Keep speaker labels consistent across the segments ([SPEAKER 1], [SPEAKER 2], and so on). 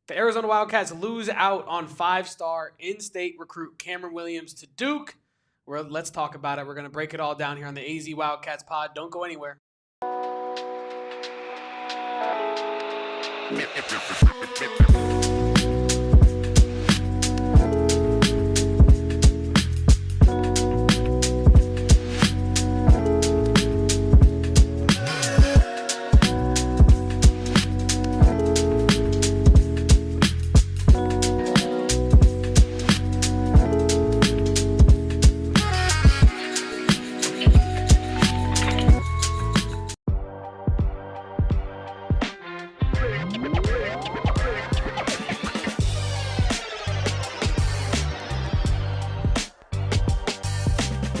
[SPEAKER 1] The Arizona Wildcats lose out on 5-star in-state recruit Cameron Williams to Duke. Let's talk about it. We're going to break it all down here on the AZ Wildcats pod. Don't go anywhere.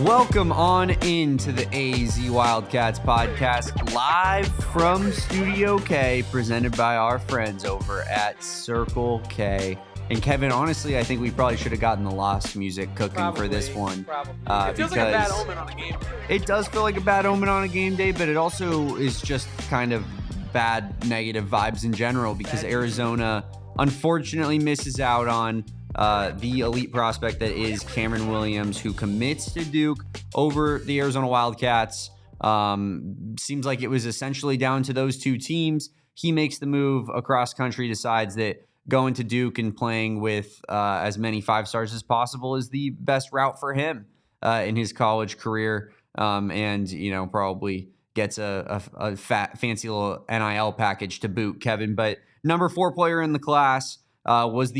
[SPEAKER 2] Welcome on into the AZ Wildcats podcast, live from Studio K, presented by our friends over at Circle K. And Kevin, honestly, I think we probably should have gotten the Lost music cooking for this one.
[SPEAKER 1] Probably. It feels like a bad omen on a game day.
[SPEAKER 2] It does feel like a bad omen on a game day, but it also is just kind of bad, negative vibes in general because Arizona unfortunately misses out on the elite prospect that is Cameron Williams, who commits to Duke over the Arizona Wildcats. Seems like it was essentially down to those two teams. He makes the move across country, decides that going to Duke and playing with as many 5-stars as possible is the best route for him in his college career. And, you know, probably gets a fancy little NIL package to boot, Kevin. But number 4 player in the class was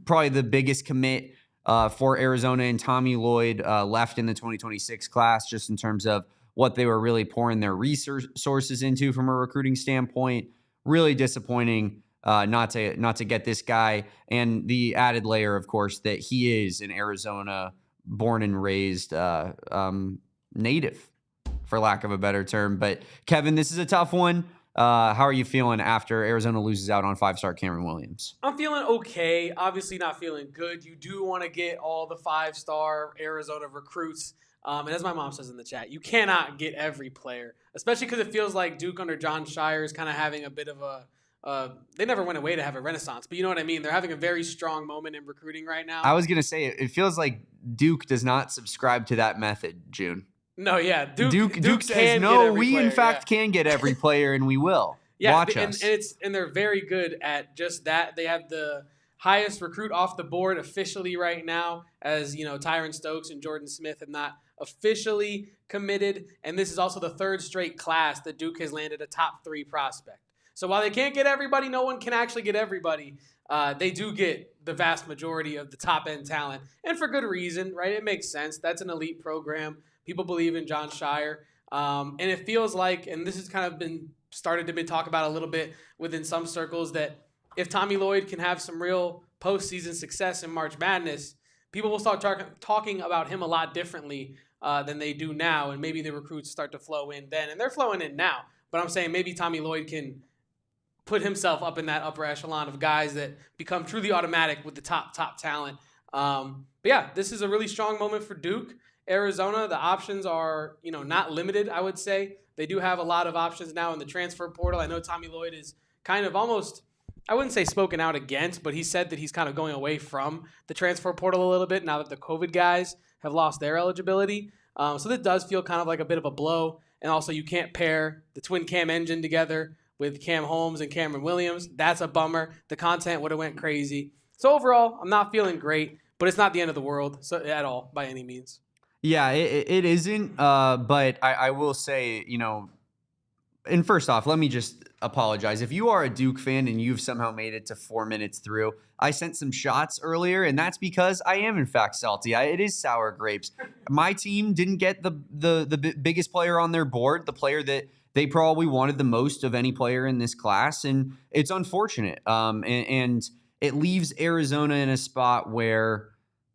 [SPEAKER 2] probably the biggest commit for Arizona, and Tommy Lloyd left in the 2026 class just in terms of what they were really pouring their resources into from a recruiting standpoint. Really disappointing not to get this guy, and the added layer, of course, that he is an Arizona born and raised native, for lack of a better term. But Kevin, this is a tough one. How are you feeling after Arizona loses out on 5-star Cameron Williams?
[SPEAKER 1] I'm feeling okay. Obviously not feeling good. You do want to get all the 5-star Arizona recruits. And as my mom says in the chat, you cannot get every player, especially because it feels like Duke under Jon Scheyer is kind of having a bit of they never went away to have a renaissance, but you know what I mean? They're having a very strong moment in recruiting right now.
[SPEAKER 2] I was going to say, it feels like Duke does not subscribe to that method, June.
[SPEAKER 1] No, yeah.
[SPEAKER 2] Duke says, no, we in fact can get every player, and we will.
[SPEAKER 1] Yeah,
[SPEAKER 2] watch us.
[SPEAKER 1] And they're very good at just that. They have the highest recruit off the board officially right now, as you know, Tyron Stokes and Jordan Smith have not officially committed. And this is also the 3rd straight class that Duke has landed a top 3 prospect. So while they can't get everybody, no one can actually get everybody. They do get the vast majority of the top end talent, and for good reason, right? It makes sense. That's an elite program. People believe in Jon Scheyer. And it feels like, and this has kind of been started to be talked about a little bit within some circles, that if Tommy Lloyd can have some real postseason success in March Madness, people will start talking about him a lot differently than they do now. And maybe the recruits start to flow in then. And they're flowing in now. But I'm saying maybe Tommy Lloyd can put himself up in that upper echelon of guys that become truly automatic with the top talent. But yeah, this is a really strong moment for Duke. Arizona, the options are, you know, not limited, I would say. They do have a lot of options now in the transfer portal. I know Tommy Lloyd is kind of almost, I wouldn't say spoken out against, but he said that he's kind of going away from the transfer portal a little bit now that the COVID guys have lost their eligibility. So that does feel kind of like a bit of a blow. And also you can't pair the twin Cam engine together with Cam Holmes and Cameron Williams. That's a bummer. The content would have went crazy. So overall, I'm not feeling great, but it's not the end of the world at all by any means.
[SPEAKER 2] Yeah, it isn't. But I will say, you know, and first off, let me just apologize. If you are a Duke fan and you've somehow made it to 4 minutes through, I sent some shots earlier, and that's because I am, in fact, salty. It is sour grapes. My team didn't get the biggest player on their board, the player that they probably wanted the most of any player in this class, and it's unfortunate. And it leaves Arizona in a spot where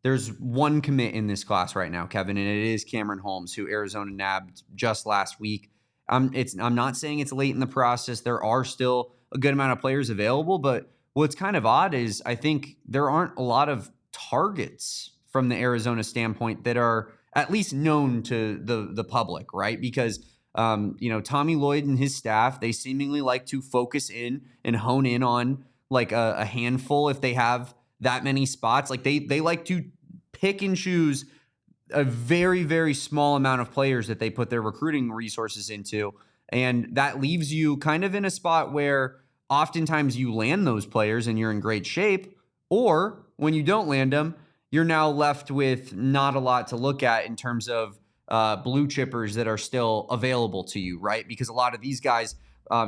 [SPEAKER 2] there's one commit in this class right now, Kevin, and it is Cameron Holmes, who Arizona nabbed just last week. I'm not saying it's late in the process. There are still a good amount of players available, but what's kind of odd is I think there aren't a lot of targets from the Arizona standpoint that are at least known to the public, right? Because Tommy Lloyd and his staff, they seemingly like to focus in and hone in on like a handful if they have that many spots. Like they like to pick and choose a very, very small amount of players that they put their recruiting resources into. And that leaves you kind of in a spot where oftentimes you land those players and you're in great shape. Or when you don't land them, you're now left with not a lot to look at in terms of blue chippers that are still available to you, right? Because a lot of these guys,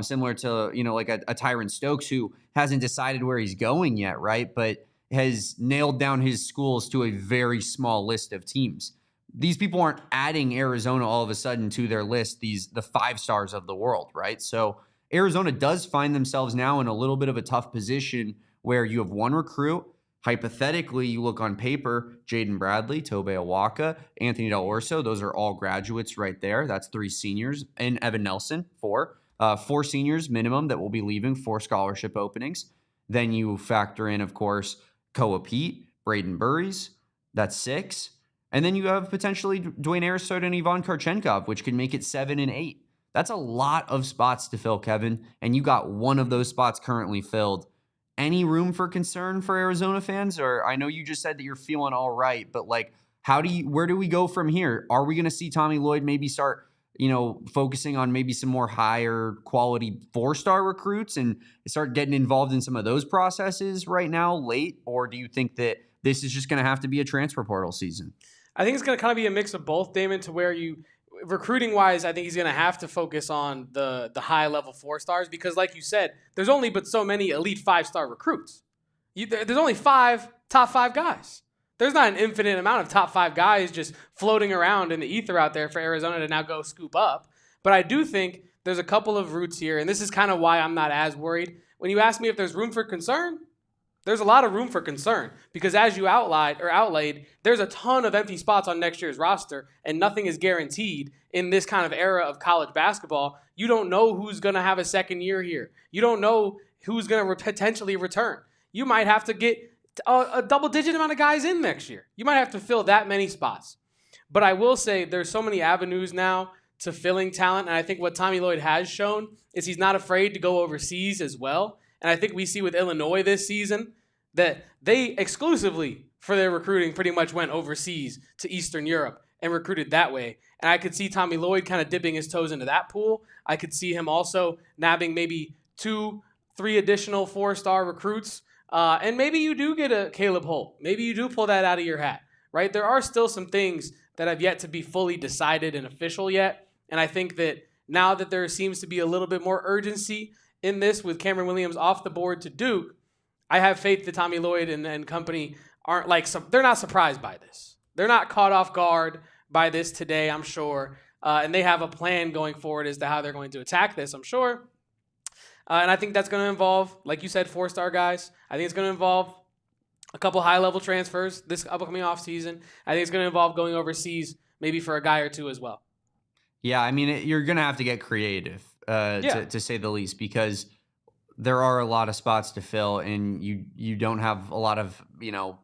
[SPEAKER 2] similar to, like a Tyron Stokes, who hasn't decided where he's going yet, right? But has nailed down his schools to a very small list of teams. These people aren't adding Arizona all of a sudden to their list, the 5 stars of the world, right? So Arizona does find themselves now in a little bit of a tough position where you have one recruit. Hypothetically, you look on paper, Jaden Bradley, Tobe Awaka, Anthony Del Orso, those are all graduates right there. That's 3 seniors. And Evan Nelson, 4. 4 seniors minimum that will be leaving, 4 scholarship openings. Then you factor in, of course, Koa Pete, Braden Burries, that's 6. And then you have potentially Dwayne Aristotle and Ivan Karchenkov, which can make it 7 and 8. That's a lot of spots to fill, Kevin. And you got one of those spots currently filled. Any room for concern for Arizona fans? Or I know you just said that you're feeling all right, but like, where do we go from here? Are we going to see Tommy Lloyd maybe start, focusing on maybe some more higher quality 4-star recruits and start getting involved in some of those processes right now late? Or do you think that this is just going to have to be a transfer portal season?
[SPEAKER 1] I think it's going to kind of be a mix of both, Damon, to where recruiting wise, I think he's going to have to focus on the high level 4 stars because, like you said, there's only but so many elite 5-star recruits. There's only 5 top 5 guys. There's not an infinite amount of top 5 guys just floating around in the ether out there for Arizona to now go scoop up. But I do think there's a couple of routes here, and this is kind of why I'm not as worried. When you ask me if there's room for concern, there's a lot of room for concern because as you outlaid, there's a ton of empty spots on next year's roster and nothing is guaranteed in this kind of era of college basketball. You don't know who's going to have a second year here. You don't know who's going to potentially return. You might have to get a double-digit amount of guys in next year. You might have to fill that many spots. But I will say there's so many avenues now to filling talent, and I think what Tommy Lloyd has shown is he's not afraid to go overseas as well. And I think we see with Illinois this season that they exclusively for their recruiting pretty much went overseas to Eastern Europe and recruited that way. And I could see Tommy Lloyd kind of dipping his toes into that pool. I could see him also nabbing maybe 2-3 additional 4-star recruits. And maybe you do get a Caleb Holt. Maybe you do pull that out of your hat, right? There are still some things that have yet to be fully decided and official yet. And I think that now that there seems to be a little bit more urgency in this with Cameron Williams off the board to Duke, I have faith that Tommy Lloyd and company aren't they're not surprised by this. They're not caught off guard by this today, I'm sure. And they have a plan going forward as to how they're going to attack this, I'm sure. And I think that's going to involve, like you said, 4-star guys. I think it's going to involve a couple high-level transfers this upcoming offseason. I think it's going to involve going overseas maybe for a guy or 2 as well.
[SPEAKER 2] Yeah, I mean, you're going to have to get creative, to say the least, because there are a lot of spots to fill, and you don't have a lot of,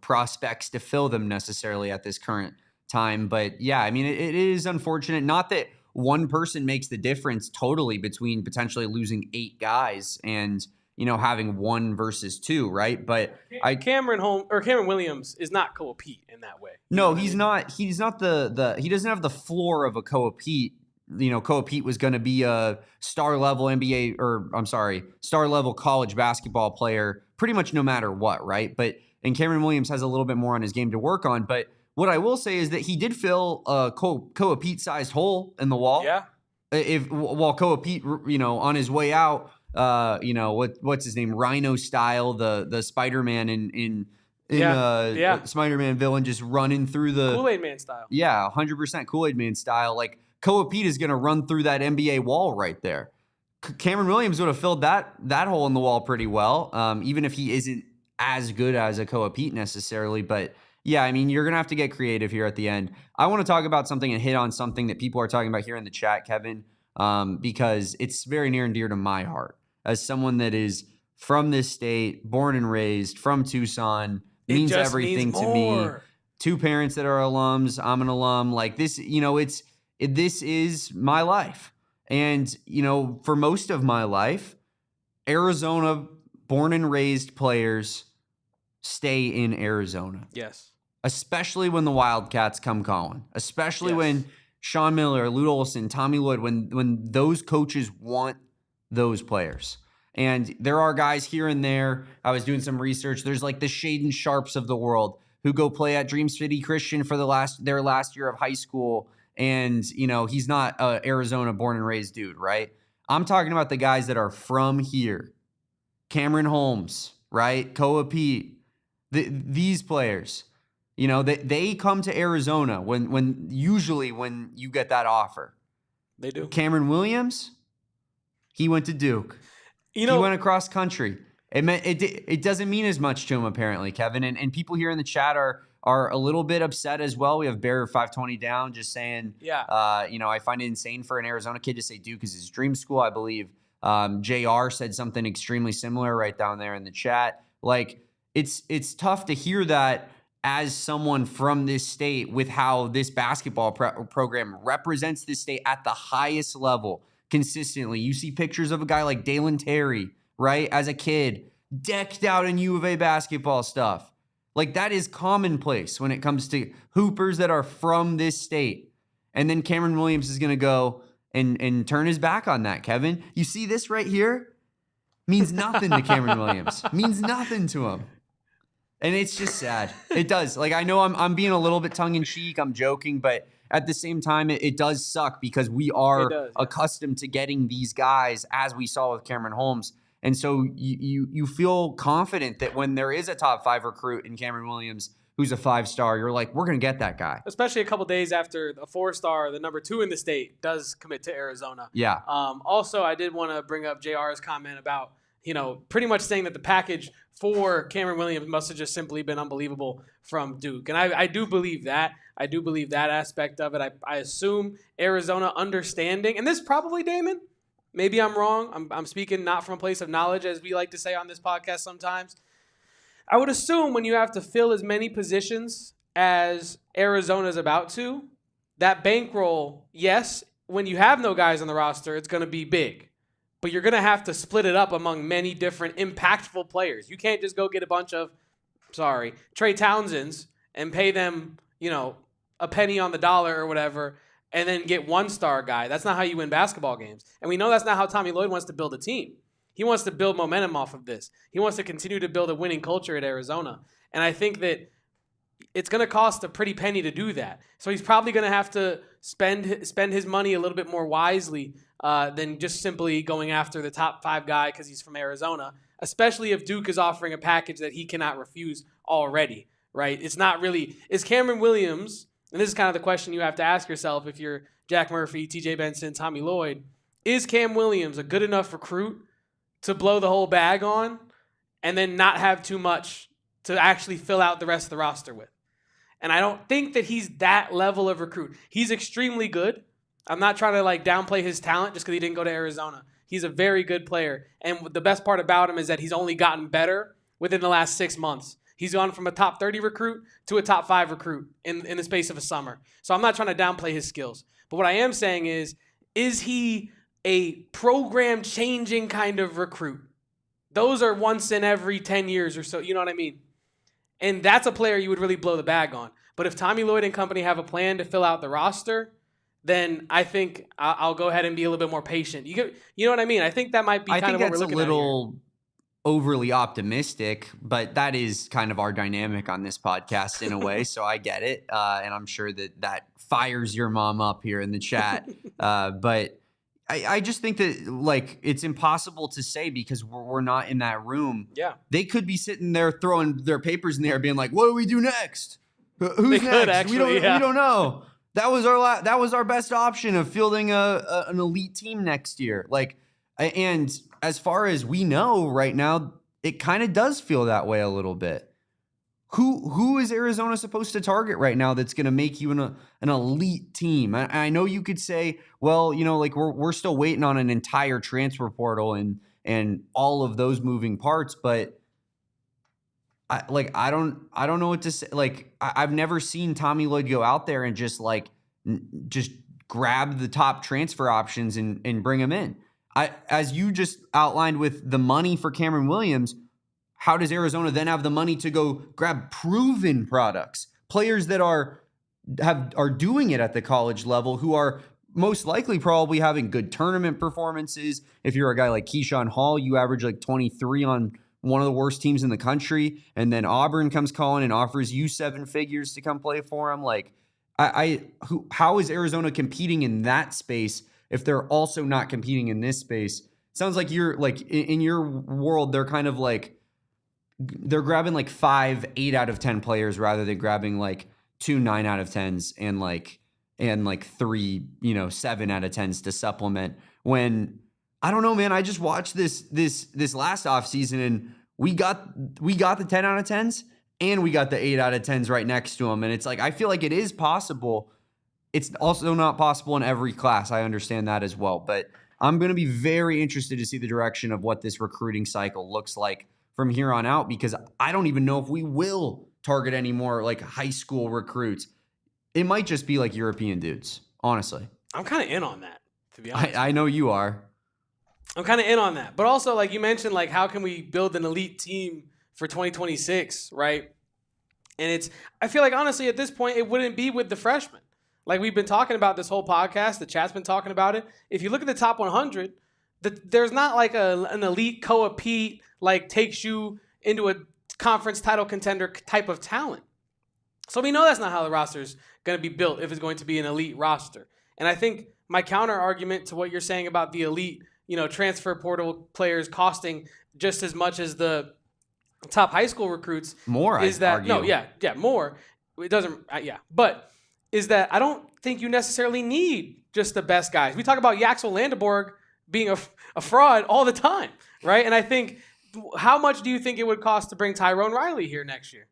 [SPEAKER 2] prospects to fill them necessarily at this current time. But, yeah, I mean, it is unfortunate. Not that one person makes the difference totally between potentially losing 8 guys and, having 1 versus 2, right? But
[SPEAKER 1] Cameron Williams is not Koa Pete in that way.
[SPEAKER 2] No, he's not. He's not he doesn't have the floor of a Koa Pete. Koa Pete was going to be a star level star level college basketball player pretty much no matter what, right? And Cameron Williams has a little bit more on his game to work on. But what I will say is that he did fill a Koa Pete sized hole in the wall.
[SPEAKER 1] Yeah.
[SPEAKER 2] While Koa Pete, on his way out, what's his name? Rhino style, the Spider-Man in Spider-Man villain just running through the
[SPEAKER 1] Kool-Aid Man style.
[SPEAKER 2] Yeah, 100% Kool-Aid Man style. Like Koa Pete is going to run through that NBA wall right there. Cameron Williams would have filled that hole in the wall pretty well, even if he isn't as good as a Koa Pete necessarily. But yeah, I mean, you're going to have to get creative here at the end. I want to talk about something and hit on something that people are talking about here in the chat, Kevin, because it's very near and dear to my heart. As someone that is from this state, born and raised, from Tucson, means everything to me. 2 parents that are alums. I'm an alum. Like this, this is my life. And, for most of my life, Arizona born and raised players stay in Arizona.
[SPEAKER 1] Yes.
[SPEAKER 2] Especially when the Wildcats come calling. Especially
[SPEAKER 1] Yes.
[SPEAKER 2] when Sean Miller, Lute Olson, Tommy Lloyd, when those coaches want those players. And there are guys here and there. I was doing some research. There's like the Shaden Sharps of the world who go play at Dream City Christian for their last year of high school. And, you know, he's not a Arizona born and raised dude, right? I'm talking about the guys that are from here. Cameron Holmes, right? Koa Pete. These players, you know, they come to Arizona when you get that offer.
[SPEAKER 1] They do.
[SPEAKER 2] Cameron Williams, he went to Duke. He went across country. It doesn't mean as much to him, apparently, Kevin. And people here in the chat are a little bit upset as well. We have Bear 520 down just saying, I find it insane for an Arizona kid to say Duke is his dream school. I believe JR said something extremely similar right down there in the chat. Like, it's tough to hear that as someone from this state with how this basketball program represents this state at the highest level consistently. You see pictures of a guy like Dalen Terry, right, as a kid, decked out in U of A basketball stuff. Like, that is commonplace when it comes to hoopers that are from this state. And then Cameron Williams is going to go and turn his back on that, Kevin. You see this right here? Means nothing to Cameron Williams. Means nothing to him. And it's just sad. It does. Like, I know I'm being a little bit tongue-in-cheek. I'm joking. But at the same time, it does suck because we are accustomed to getting these guys, as we saw with Cameron Holmes. And so you feel confident that when there is a top 5 recruit in Cameron Williams who's a 5-star, you're like, we're going to get that guy.
[SPEAKER 1] Especially a couple days after a 4-star, the number 2 in the state, does commit to Arizona.
[SPEAKER 2] Yeah.
[SPEAKER 1] Also, I did want to bring up JR's comment about, pretty much saying that the package for Cameron Williams must have just simply been unbelievable from Duke. And I do believe that. I do believe that aspect of it. I assume Arizona understanding, and this probably, Damon, maybe I'm wrong. I'm speaking not from a place of knowledge, as we like to say on this podcast sometimes. I would assume when you have to fill as many positions as Arizona's about to, that bankroll, yes, when you have no guys on the roster, it's going to be big. But you're going to have to split it up among many different impactful players. You can't just go get a bunch of, Trey Townsends and pay them, a penny on the dollar or whatever, and then get 1-star guy. That's not how you win basketball games. And we know that's not how Tommy Lloyd wants to build a team. He wants to build momentum off of this. He wants to continue to build a winning culture at Arizona. And I think that it's going to cost a pretty penny to do that. So he's probably going to have to spend his money a little bit more wisely than just simply going after the top 5 guy because he's from Arizona, especially if Duke is offering a package that he cannot refuse already, right? It's not really – is Cameron Williams – and this is kind of the question you have to ask yourself if you're Jack Murphy, TJ Benson, Tommy Lloyd. Is Cam Williams a good enough recruit to blow the whole bag on and then not have too much to actually fill out the rest of the roster with? And I don't think that he's that level of recruit. He's extremely good. I'm not trying to downplay his talent just because he didn't go to Arizona. He's a very good player. And the best part about him is that he's only gotten better within the last 6 months. He's gone from a top 30 recruit to a top 5 recruit in the space of a summer. So I'm not trying to downplay his skills. But what I am saying is he a program-changing kind of recruit? Those are once in every 10 years or so. You know what I mean? And that's a player you would really blow the bag on. But if Tommy Lloyd and company have a plan to fill out the roster, then I think I'll go ahead and be a little bit more patient. You know what I mean? I think that might be kind of what we're looking at here.
[SPEAKER 2] I think that's a little overly optimistic, but that is kind of our dynamic on this podcast in a way, so I get it. And I'm sure that fires your mom up here in the chat. But I just think that, it's impossible to say because we're not in that room.
[SPEAKER 1] Yeah.
[SPEAKER 2] They could be sitting there throwing their papers in the air being like, what do we do next? Who's next?
[SPEAKER 1] Actually,
[SPEAKER 2] we don't know. That was our best option of fielding an elite team next year. And as far as we know right now, it kind of does feel that way a little bit. Who is Arizona supposed to target right now that's going to make you an elite team? I know you could say, well, we're still waiting on an entire transfer portal and all of those moving parts, but I don't know what to say. I've never seen Tommy Lloyd go out there and just grab the top transfer options and bring them in. as you just outlined with the money for Cameron Williams, how does Arizona then have the money to go grab proven products, players that are doing it at the college level, who are most likely probably having good tournament performances? If you're a guy like Keyshawn Hall, you average like 23 on one of the worst teams in the country, and then Auburn comes calling and offers you 7 figures to come play for them. Like, how is Arizona competing in that space if they're also not competing in this space? Sounds like you're like in your world, they're kind of like they're grabbing like 5 8 out of 10 players rather than grabbing like 2 9 out of 10s and like 3 7 out of 10s to supplement. When I don't know, man, I just watched this last offseason, and we got the 10 out of 10s and we got the 8 out of 10s right next to them. And it's like, I feel like it is possible. It's also not possible in every class. I understand that as well. But I'm going to be very interested to see the direction of what this recruiting cycle looks like from here on out, because I don't even know if we will target any more like high school recruits. It might just be like European dudes, honestly.
[SPEAKER 1] I'm kind of in on that, to be honest.
[SPEAKER 2] I know you are.
[SPEAKER 1] I'm kind of in on that. But also, like you mentioned, like how can we build an elite team for 2026, right? And I feel like, honestly, at this point, it wouldn't be with the freshmen. Like we've been talking about this whole podcast, the chat's been talking about it. If you look at the top 100, there's not like an elite Pete like takes you into a conference title contender type of talent. So we know that's not how the roster is going to be built if it's going to be an elite roster. And I think my counter argument to what you're saying about the elite, transfer portal players costing just as much as the top high school recruits
[SPEAKER 2] more
[SPEAKER 1] is that more. It doesn't, but is that I don't think you necessarily need just the best guys. We talk about Yaxel Landeborg being a fraud all the time, right? And I think, how much do you think it would cost to bring Tyrone Riley here next year?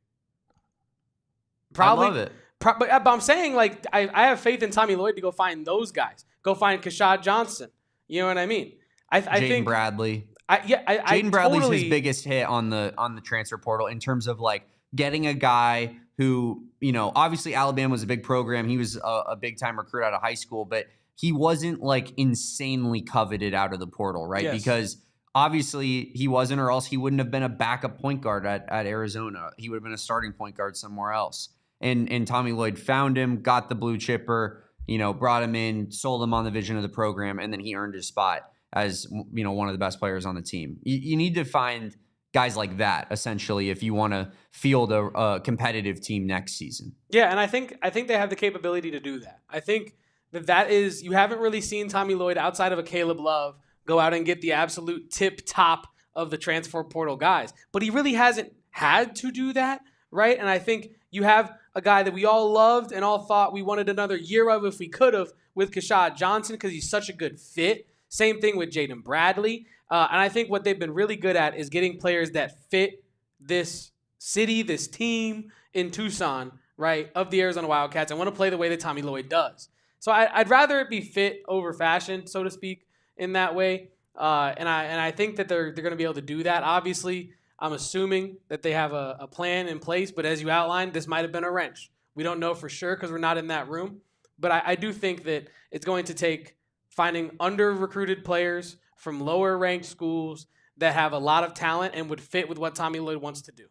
[SPEAKER 1] Probably.
[SPEAKER 2] I love it.
[SPEAKER 1] But I'm saying, like, I have faith in Tommy Lloyd to go find those guys. Go find Kashad Johnson. You know what I mean? I think
[SPEAKER 2] Bradley.
[SPEAKER 1] Jaden
[SPEAKER 2] Bradley's
[SPEAKER 1] totally,
[SPEAKER 2] his biggest hit on the transfer portal in terms of like getting a guy who, obviously Alabama was a big program. He was a big time recruit out of high school, but he wasn't like insanely coveted out of the portal, right?
[SPEAKER 1] Yes.
[SPEAKER 2] Because obviously he wasn't, or else he wouldn't have been a backup point guard at Arizona. He would have been a starting point guard somewhere else. And Tommy Lloyd found him, got the blue chipper, brought him in, sold him on the vision of the program, and then he earned his spot as, one of the best players on the team. You need to find guys like that, essentially, if you want to field a competitive team next season.
[SPEAKER 1] Yeah, and I think they have the capability to do that. I think that is, you haven't really seen Tommy Lloyd outside of a Caleb Love go out and get the absolute tip top of the transfer portal guys. But he really hasn't had to do that, right? And I think you have a guy that we all loved and all thought we wanted another year of if we could have with Kashad Johnson because he's such a good fit. Same thing with Jaden Bradley. And I think what they've been really good at is getting players that fit this city, this team in Tucson, right, of the Arizona Wildcats and want to play the way that Tommy Lloyd does. So I'd rather it be fit over fashion, so to speak, in that way. And I think that they're going to be able to do that. Obviously, I'm assuming that they have a plan in place, but as you outlined, this might have been a wrench. We don't know for sure because we're not in that room. But I do think that it's going to take finding under-recruited players from lower-ranked schools that have a lot of talent and would fit with what Tommy Lloyd wants to do.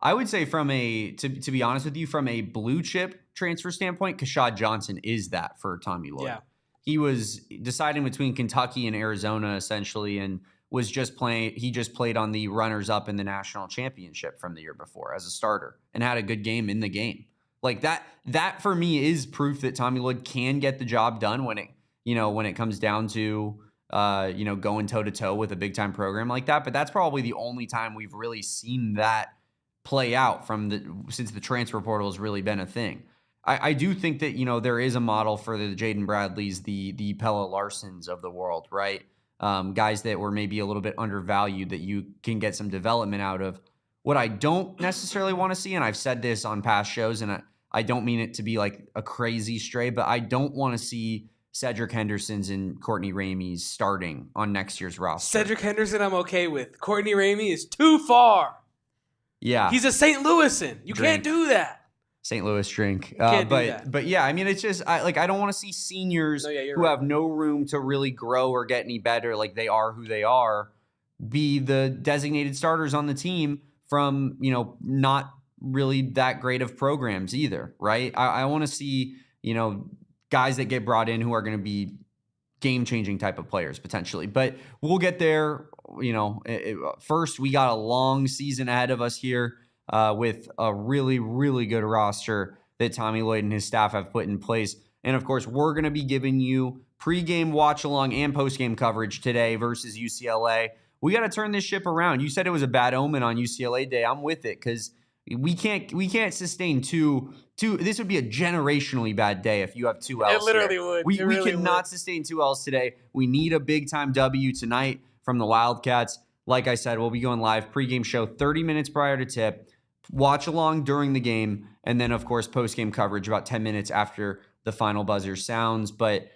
[SPEAKER 2] I would say to be honest with you, from a blue chip transfer standpoint, Kashad Johnson is that for Tommy Lloyd.
[SPEAKER 1] Yeah.
[SPEAKER 2] He was deciding between Kentucky and Arizona essentially, and he just played on the runners up in the national championship from the year before as a starter and had a good game in the game. Like that for me is proof that Tommy Lloyd can get the job done when it comes down to going toe to toe with a big time program like that. But that's probably the only time we've really seen that play out since the transfer portal has really been a thing. I do think that, there is a model for the Jaden Bradleys, the Pella Larsons of the world, right? Guys that were maybe a little bit undervalued that you can get some development out of. What I don't necessarily want to see, and I've said this on past shows, and I don't mean it to be like a crazy stray, but I don't want to see Cedric Henderson's and Courtney Ramey's starting on next year's roster.
[SPEAKER 1] Cedric Henderson I'm okay with. Courtney Ramey is too far.
[SPEAKER 2] Yeah.
[SPEAKER 1] He's a St. Louisan. You can't do that.
[SPEAKER 2] St. Louis drink.
[SPEAKER 1] Can't do that.
[SPEAKER 2] But yeah, I mean, it's just I don't want to see seniors who have no room to really grow or get any better, like they are who they are, be the designated starters on the team from, not really that great of programs either, right? I want to see, guys that get brought in who are going to be game-changing type of players potentially. But we'll get there. First, we got a long season ahead of us here with a really, really good roster that Tommy Lloyd and his staff have put in place. And, of course, we're going to be giving you pregame watch-along and postgame coverage today versus UCLA. We got to turn this ship around. You said it was a bad omen on UCLA Day. I'm with it because we can't sustain two. This would be a generationally bad day if you have 2 L's.
[SPEAKER 1] It literally would.
[SPEAKER 2] We cannot sustain 2 L's today. We need a big-time W tonight from the Wildcats. Like I said, we'll be going live pregame show 30 minutes prior to tip, watch along during the game, and then, of course, postgame coverage about 10 minutes after the final buzzer sounds. But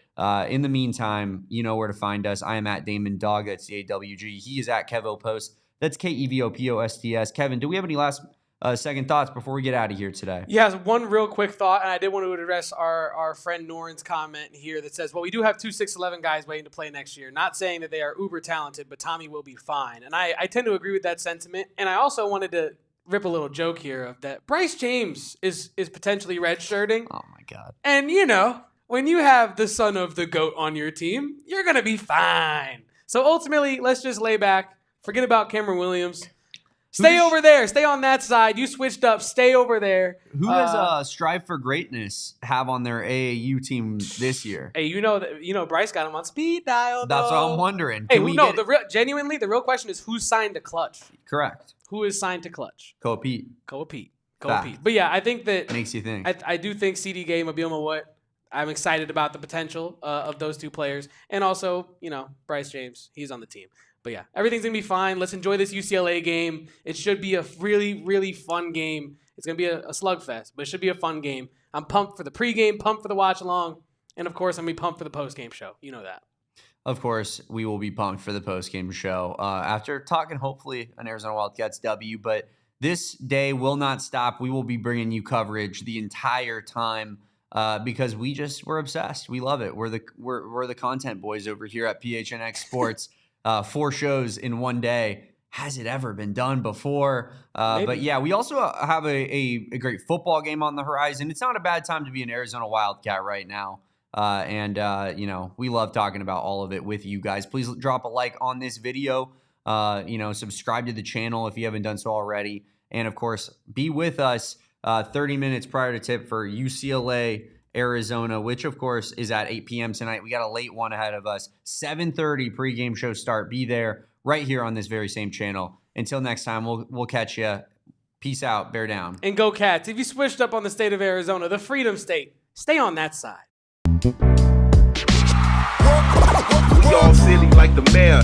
[SPEAKER 2] in the meantime, you know where to find us. I am at Damon Dog. That's DAWG. He is at KevoPost. That's KEVOPOSTS. Kevin, do we have any last second thoughts before we get out of here today?
[SPEAKER 1] Yeah, one real quick thought, and I did want to address our friend Noren's comment here that says, well, we do have 2 6'11" guys waiting to play next year. Not saying that they are uber talented, but Tommy will be fine. And I tend to agree with that sentiment. And I also wanted to rip a little joke here of that Bryce James is potentially redshirting.
[SPEAKER 2] Oh, my God.
[SPEAKER 1] And, when you have the son of the GOAT on your team, you're going to be fine. So ultimately, let's just lay back. Forget about Cameron Williams. Stay over there. Stay on that side. You switched up. Stay over there.
[SPEAKER 2] Who does Strive for Greatness have on their AAU team this year?
[SPEAKER 1] Hey, Bryce got him on speed dial.
[SPEAKER 2] That's what I'm wondering.
[SPEAKER 1] Hey, genuinely, the real question is who's signed to Clutch?
[SPEAKER 2] Correct.
[SPEAKER 1] Who is signed to Clutch?
[SPEAKER 2] Koa Pete.
[SPEAKER 1] But yeah, I think that
[SPEAKER 2] makes you think.
[SPEAKER 1] I do think CD Gay, Mobile what. I'm excited about the potential of those 2 players, and also Bryce James. He's on the team. But yeah, everything's going to be fine. Let's enjoy this UCLA game. It should be a really, really fun game. It's going to be a slugfest, but it should be a fun game. I'm pumped for the pregame, pumped for the watch-along, and, of course, I'm going to be pumped for the postgame show. You know that.
[SPEAKER 2] Of course, we will be pumped for the postgame show after talking, hopefully, an Arizona Wildcats W. But this day will not stop. We will be bringing you coverage the entire time because we're obsessed. We love it. We're the content boys over here at PHNX Sports. 4 shows in one day. Has it ever been done before? But yeah, we also have a great football game on the horizon. It's not a bad time to be an Arizona Wildcat right now. We love talking about all of it with you guys. Please drop a like on this video. Subscribe to the channel if you haven't done so already. And of course, be with us 30 minutes prior to tip for UCLA Arizona, which of course is at 8 p.m. tonight. We got a late one ahead of us. 7:30 pregame show start. Be there right here on this very same channel. Until next time, we'll catch you. Peace out. Bear down.
[SPEAKER 1] And go Cats. If you switched up on the state of Arizona, the Freedom State, stay on that side.
[SPEAKER 3] We all silly like the mayor.